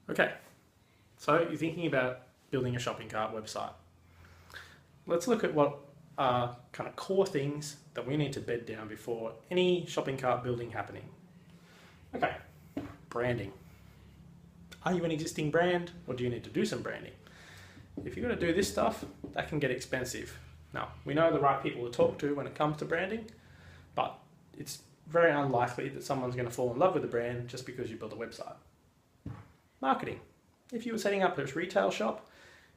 Okay, so you're thinking about building a shopping cart website. Let's look at what are kind of core things that we need to bed down before any shopping cart building happening. Okay, branding. Are you an existing brand or do you need to do some branding? If you're going to do this stuff, that can get expensive. Now, we know the right people to talk to when it comes to branding, but it's very unlikely that someone's going to fall in love with the brand just because you build a website. Marketing. If you were setting up a retail shop,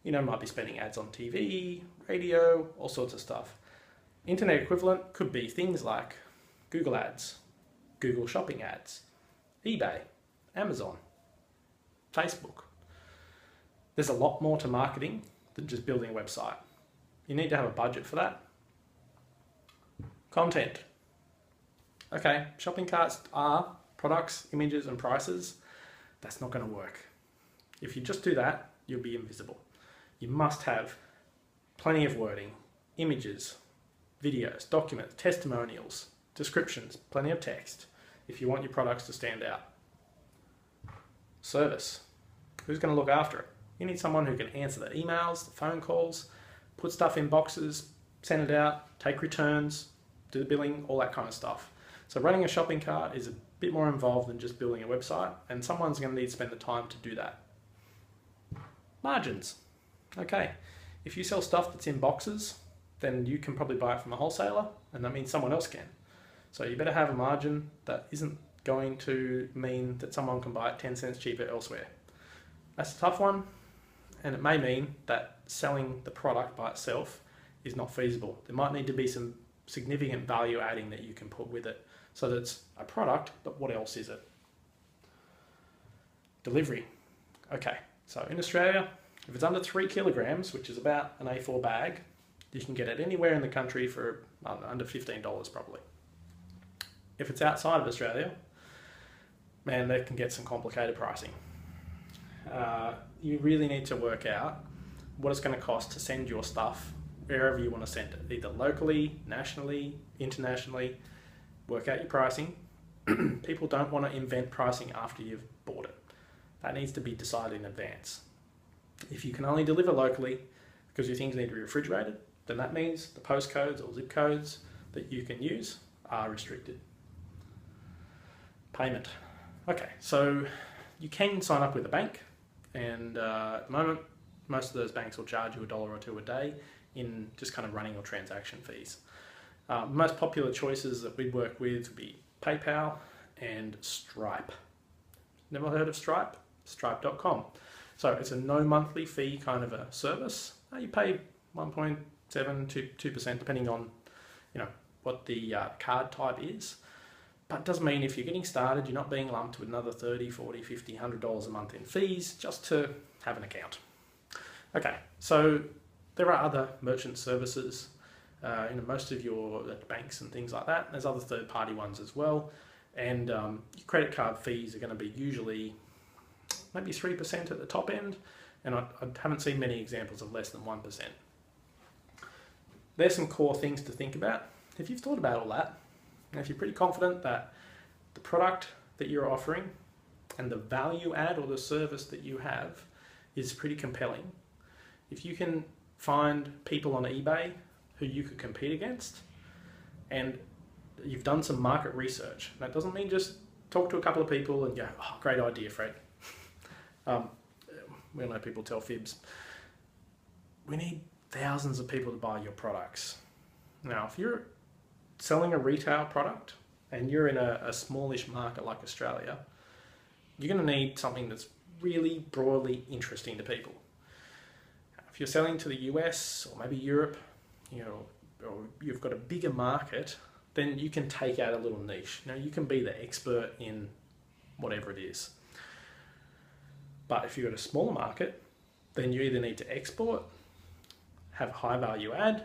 you might be spending ads on TV, radio, all sorts of stuff. Internet equivalent could be things like Google Ads, Google Shopping Ads, eBay, Amazon, Facebook. There's a lot more to marketing than just building a website. You need to have a budget for that. Content. Okay, shopping carts are products, images, and prices. That's not going to work. If you just do that, you'll be invisible. You must have plenty of wording, images, videos, documents, testimonials, descriptions, plenty of text if you want your products to stand out. Service. Who's going to look after it? You need someone who can answer the emails, the phone calls, put stuff in boxes, send it out, take returns, do the billing, all that kind of stuff. So running a shopping cart is a bit more involved than just building a website, and someone's going to need to spend the time to do that. Margins. Okay, if you sell stuff that's in boxes, then you can probably buy it from a wholesaler, and that means someone else can. So you better have a margin that isn't going to mean that someone can buy it 10 cents cheaper elsewhere. That's a tough one, and it may mean that selling the product by itself is not feasible. There might need to be some significant value adding that you can put with it, so that it's a product, but what else is it? Delivery. Okay, so in Australia, if it's under 3 kilograms, which is about an A4 bag, you can get it anywhere in the country for under $15 probably. If it's outside of Australia, man, they can get some complicated pricing. You really need to work out what it's going to cost to send your stuff wherever you want to send it, either locally, nationally, internationally. Work out your pricing. People don't want to invent pricing after you've bought it. That needs to be decided in advance. If you can only deliver locally because your things need to be refrigerated, then that means the postcodes or zip codes that you can use are restricted. Payment. Okay, so you can sign up with a bank, and at the moment, most of those banks will charge you $1 or $2 a day in just kind of running your transaction fees. Most popular choices that we work with would be PayPal and Stripe. Never heard of Stripe? Stripe.com. So it's a no monthly fee kind of a service. You pay 1.7 to 2% depending on what the card type is. But it doesn't mean if you're getting started, you're not being lumped with another $30, $40, $50, $100 a month in fees just to have an account. Okay, so there are other merchant services, most of your banks and things like that. There's other third-party ones as well. And your credit card fees are going to be usually maybe 3% at the top end, and I haven't seen many examples of less than 1%. There's some core things to think about. If you've thought about all that, and if you're pretty confident that the product that you're offering and the value add or the service that you have is pretty compelling, if you can find people on eBay who you could compete against, and you've done some market research. That doesn't mean just talk to a couple of people and go, oh, great idea, Fred. We all know people tell fibs. We need thousands of people to buy your products. Now, if you're selling a retail product and you're in a smallish market like Australia, you're going to need something that's really broadly interesting to people. If you're selling to the US or maybe Europe, or you've got a bigger market, then you can take out a little niche. You can be the expert in whatever it is. But if you've got a smaller market, then you either need to export, have high value add,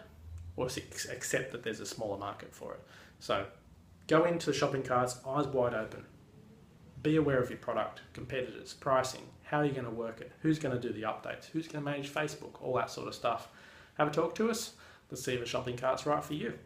or accept that there's a smaller market for it. So go into shopping carts, eyes wide open. Be aware of your product, competitors, pricing, how are you going to work it, who's going to do the updates, who's going to manage Facebook, all that sort of stuff. Have a talk to us. Let's see if a shopping cart's right for you.